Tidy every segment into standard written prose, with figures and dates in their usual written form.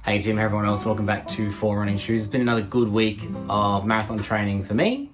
Hey Tim, hey everyone else, welcome back to 4 Running Shoes. It's been another good week of marathon training for me.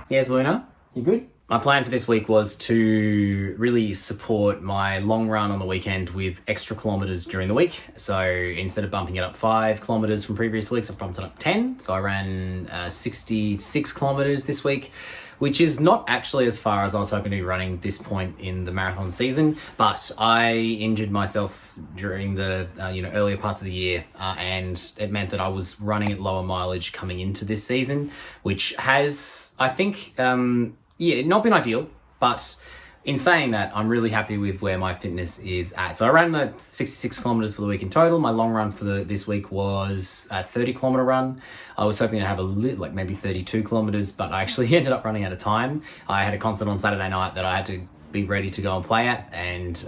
Yes, Luna, you good? My plan for this week was to really support my long run on the weekend with extra kilometers during the week. So instead of bumping it up 5 kilometers from previous weeks, I've bumped it up 10. So I ran 66 kilometers this week, which is not actually as far as I was hoping to be running this point in the marathon season. But I injured myself during the earlier parts of the year, and it meant that I was running at lower mileage coming into this season, which has, I think, not been ideal, but in saying that, I'm really happy with where my fitness is at. So I ran the 66 kilometers for the week in total. My long run for this week was a 30-kilometer run. I was hoping to have maybe 32 kilometers, but I actually ended up running out of time. I had a concert on Saturday night that I had to be ready to go and play at, and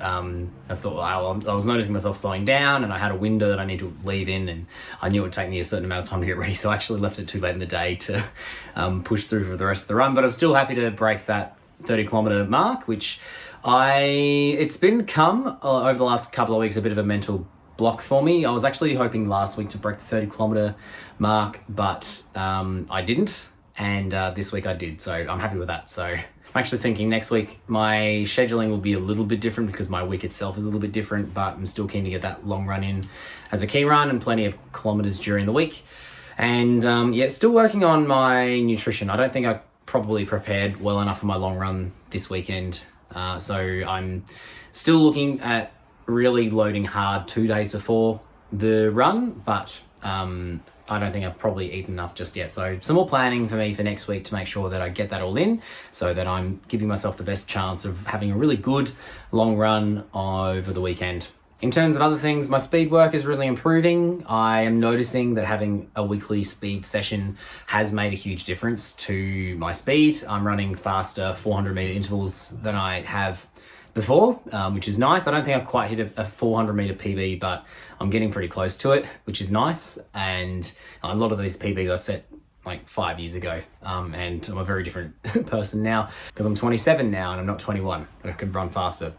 I thought I was noticing myself slowing down, and I had a window that I need to leave in, and I knew it would take me a certain amount of time to get ready, so I actually left it too late in the day to push through for the rest of the run. But I'm still happy to break that 30-kilometer mark, which it's become over the last couple of weeks a bit of a mental block for me. I was actually hoping last week to break the 30-kilometer mark, but I didn't, and this week I did, so I'm happy with that. So I'm actually thinking next week my scheduling will be a little bit different because my week itself is a little bit different, but I'm still keen to get that long run in as a key run and plenty of kilometers during the week. And still working on my nutrition. I don't think I probably prepared well enough for my long run this weekend. So I'm still looking at really loading hard 2 days before the run, but I don't think I've probably eaten enough just yet. So some more planning for me for next week to make sure that I get that all in so that I'm giving myself the best chance of having a really good long run over the weekend. In terms of other things, my speed work is really improving. I am noticing that having a weekly speed session has made a huge difference to my speed. I'm running faster 400-meter intervals than I have before, which is nice. I don't think I've quite hit a 400-meter PB, but I'm getting pretty close to it, which is nice. And a lot of these PBs I set like 5 years ago, and I'm a very different person now because I'm 27 now and I'm not 21. I could run faster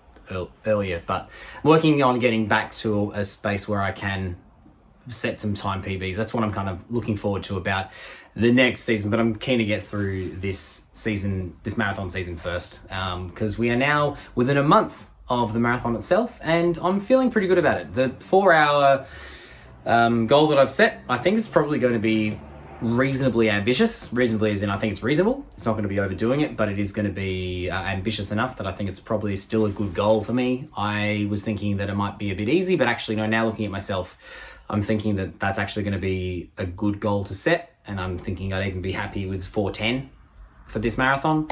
earlier, but working on getting back to a space where I can set some time PBs. That's what I'm kind of looking forward to about the next season, but I'm keen to get through this marathon season first, because we are now within a month of the marathon itself, and I'm feeling pretty good about it. The 4-hour goal that I've set, I think is probably going to be reasonably ambitious. Reasonably as in I think it's reasonable. It's not going to be overdoing it, but it is going to be ambitious enough that I think it's probably still a good goal for me. I was thinking that it might be a bit easy, but actually no, now looking at myself, I'm thinking that that's actually going to be a good goal to set, and I'm thinking I'd even be happy with 4:10 for this marathon.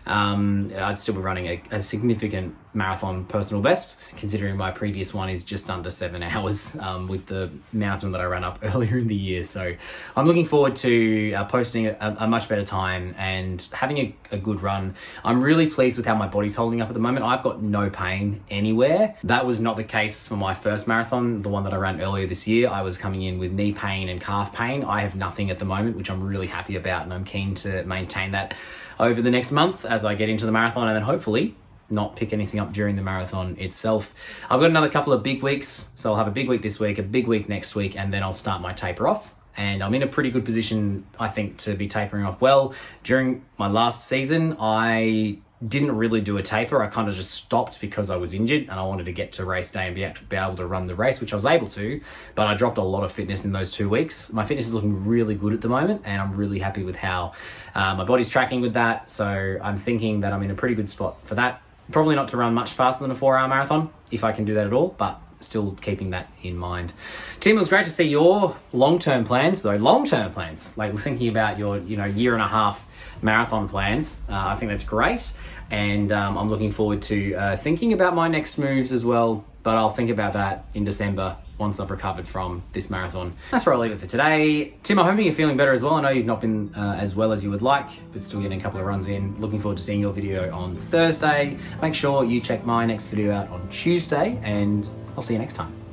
I'd still be running a significant marathon personal best, considering my previous one is just under 7 hours with the mountain that I ran up earlier in the year. So I'm looking forward to posting a much better time and having a good run. I'm really pleased with how my body's holding up at the moment. I've got no pain anywhere. That was not the case for my first marathon, the one that I ran earlier this year. I was coming in with knee pain and calf pain. I have nothing at the moment, which I'm really happy about, and I'm keen to maintain that over the next month as I get into the marathon, and then hopefully not pick anything up during the marathon itself. I've got another couple of big weeks, so I'll have a big week this week, a big week next week, and then I'll start my taper off. And I'm in a pretty good position, I think, to be tapering off well. During my last season, I didn't really do a taper. I kind of just stopped because I was injured and I wanted to get to race day and be able to run the race, which I was able to, but I dropped a lot of fitness in those 2 weeks. My fitness is looking really good at the moment, and I'm really happy with how my body's tracking with that. So I'm thinking that I'm in a pretty good spot for that. Probably not to run much faster than a 4-hour marathon, if I can do that at all, but still keeping that in mind. Tim, it was great to see your long-term plans, like we're thinking about your year and a half marathon plans. I think that's great, and I'm looking forward to thinking about my next moves as well, but I'll think about that in December once I've recovered from this marathon. That's where I'll leave it for today. Tim, I'm hoping you're feeling better as well. I know you've not been as well as you would like, but still getting a couple of runs in. Looking forward to seeing your video on Thursday. Make sure you check my next video out on Tuesday, and I'll see you next time.